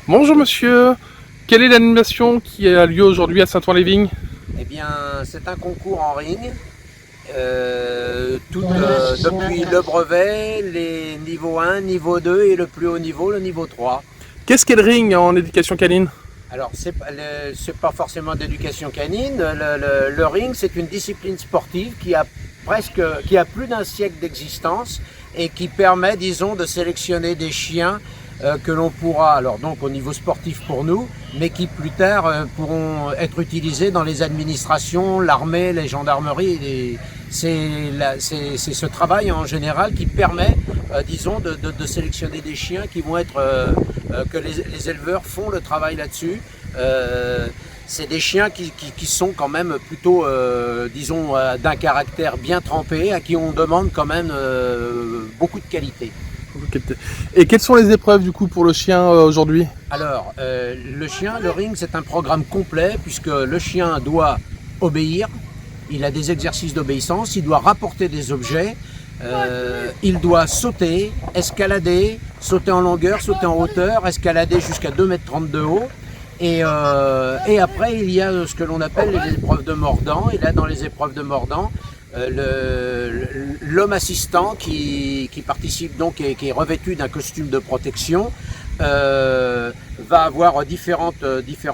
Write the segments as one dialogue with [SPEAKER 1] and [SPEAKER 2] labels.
[SPEAKER 1] Bonjour monsieur, quelle est l'animation qui a lieu aujourd'hui à Saint-Ouen-les-Vignes?
[SPEAKER 2] Eh bien, c'est un concours en ring, depuis le brevet, les niveaux 1, niveau 2 et le plus haut niveau, le niveau 3.
[SPEAKER 1] Qu'est-ce qu'est le ring en éducation canine?
[SPEAKER 2] Alors, c'est pas forcément d'éducation canine. Le ring, c'est une discipline sportive qui a plus d'un siècle d'existence et qui permet, disons, de sélectionner des chiens que l'on pourra, alors donc au niveau sportif pour nous, mais qui plus tard pourront être utilisés dans les administrations, l'armée, les gendarmeries. C'est ce travail en général qui permet, disons, de sélectionner des chiens qui vont être, que les éleveurs font le travail là-dessus. C'est des chiens qui sont quand même plutôt, disons, d'un caractère bien trempé, à qui on demande quand même beaucoup de qualité.
[SPEAKER 1] Et quelles sont les épreuves du coup pour le chien aujourd'hui?
[SPEAKER 2] Alors, le ring, c'est un programme complet puisque le chien doit obéir, il a des exercices d'obéissance, il doit rapporter des objets, il doit sauter, escalader, sauter en longueur, sauter en hauteur, escalader jusqu'à 2,30 m de haut. Et après, il y a ce que l'on appelle les épreuves de mordant. Et là, dans les épreuves de mordant, l'homme assistant qui participe donc et qui est revêtu d'un costume de protection va avoir différents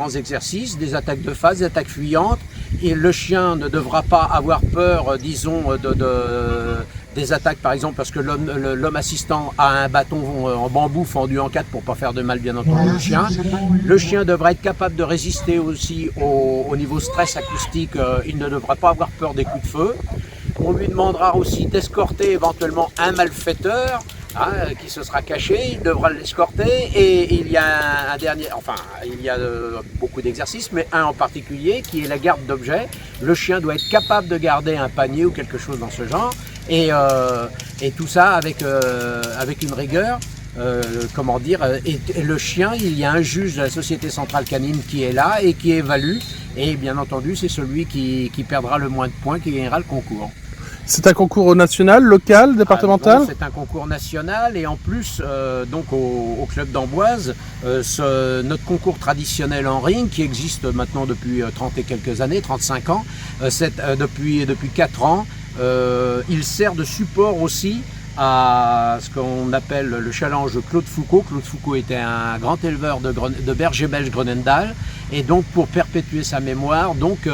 [SPEAKER 2] exercices, des attaques de face, des attaques fuyantes, et le chien ne devra pas avoir peur, disons, des attaques par exemple parce que l'homme assistant a un bâton en bambou fendu en quatre pour pas faire de mal bien entendu au chien. Le chien devra être capable de résister aussi au niveau stress acoustique, il ne devra pas avoir peur des coups de feu. On lui demandera aussi d'escorter éventuellement un malfaiteur qui se sera caché, il devra l'escorter, et il y a un dernier, enfin il y a beaucoup d'exercices, mais un en particulier qui est la garde d'objets. Le chien doit être capable de garder un panier ou quelque chose dans ce genre, et tout ça avec une rigueur. Comment dire, et le chien, il y a un juge de la Société Centrale Canine qui est là et qui évalue, et bien entendu c'est celui qui perdra le moins de points qui gagnera le concours.
[SPEAKER 1] C'est un concours national, local, départemental?
[SPEAKER 2] C'est un concours national, et en plus donc au club d'Amboise, notre concours traditionnel en ring qui existe maintenant depuis 30 et quelques années, 35 ans, depuis 4 ans, il sert de support aussi à ce qu'on appelle le challenge Claude Foucault. Claude Foucault était un grand éleveur de bergers belges Groenendael, et donc pour perpétuer sa mémoire, donc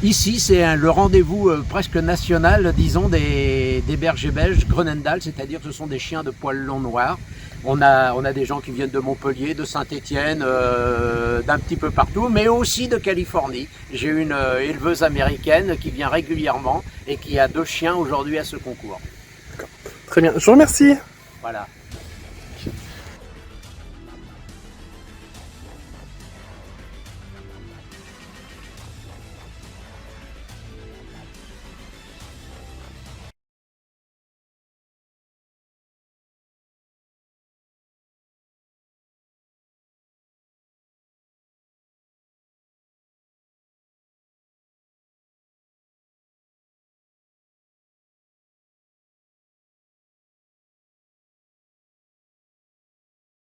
[SPEAKER 2] ici c'est le rendez-vous presque national, disons, des bergers belges Groenendael, c'est-à-dire que ce sont des chiens de poils longs noirs. On a des gens qui viennent de Montpellier, de Saint-Étienne, d'un petit peu partout, mais aussi de Californie. J'ai une éleveuse américaine qui vient régulièrement et qui a 2 chiens aujourd'hui à ce concours.
[SPEAKER 1] Très bien, je vous remercie.
[SPEAKER 2] Voilà.